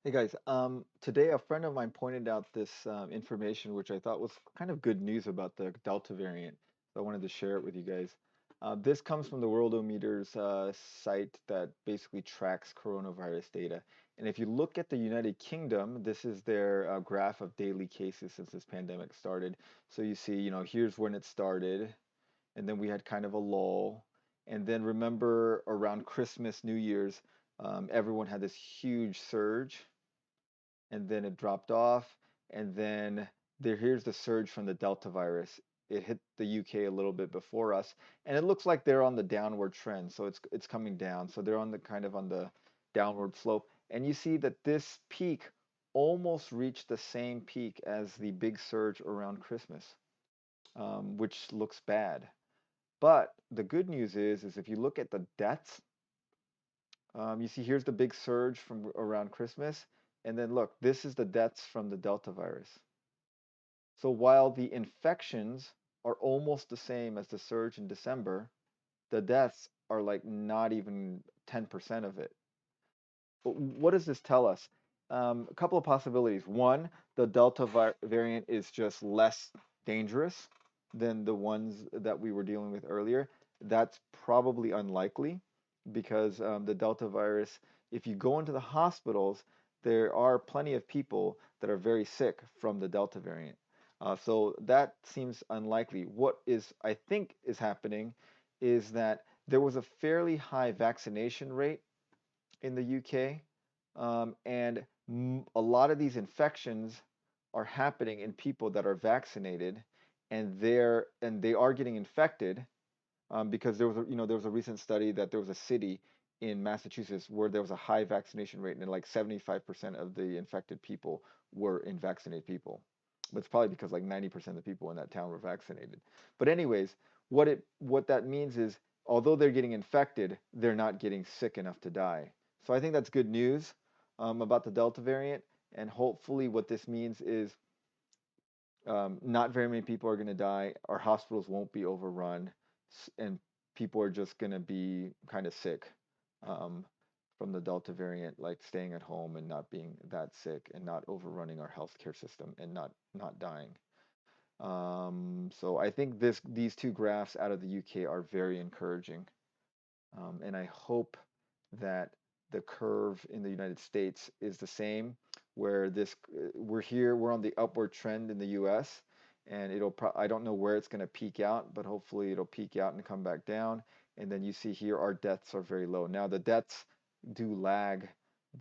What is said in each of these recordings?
Hey guys, today a friend of mine pointed out this information which I thought was kind of good news about the Delta variant. So I wanted to share it with you guys. This comes from the Worldometer's site that basically tracks coronavirus data. And if you look at the United Kingdom, this is their graph of daily cases since this pandemic started. So you see, here's when it started, and then we had kind of a lull. And then remember around Christmas, New Year's, everyone had this huge surge and then it dropped off, and then here's the surge from the Delta virus. It hit the UK a little bit before us, and it looks like they're on the downward trend, so it's coming down. So they're on the kind of on the downward slope, and you see that this peak almost reached the same peak as the big surge around Christmas, which looks bad. But the good news is if you look at the deaths, you see here's the big surge from around Christmas, and then look, this is the deaths from the Delta virus. So while the infections are almost the same as the surge in December, the deaths are like not even 10% of it. But what does this tell us? A couple of possibilities. One, the Delta variant is just less dangerous than the ones that we were dealing with earlier. That's probably unlikely because the Delta virus, if you go into the hospitals, there are plenty of people that are very sick from the Delta variant. So that seems unlikely. What is I think is happening is that there was a fairly high vaccination rate in the UK, and a lot of these infections are happening in people that are vaccinated, and they are getting infected because there was a recent study that there was a city in Massachusetts where there was a high vaccination rate, and like 75% of the infected people were unvaccinated people. But it's probably because like 90% of the people in that town were vaccinated. But anyways, what that means is although they're getting infected, they're not getting sick enough to die. So I think that's good news about the Delta variant, and hopefully what this means is not very many people are going to die. Our hospitals won't be overrun, and people are just going to be kind of sick um, from the Delta variant, like staying at home and not being that sick and not overrunning our healthcare system and not dying. So I think these two graphs out of the UK are very encouraging, and I hope that the curve in the United States is the same, where we're on the upward trend in the US, and I don't know where it's going to peak out, but hopefully it'll peak out and come back down. And then you see here our deaths are very low. Now the deaths do lag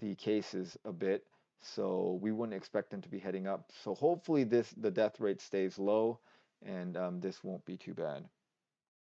the cases a bit, so we wouldn't expect them to be heading up. So hopefully the death rate stays low, and this won't be too bad.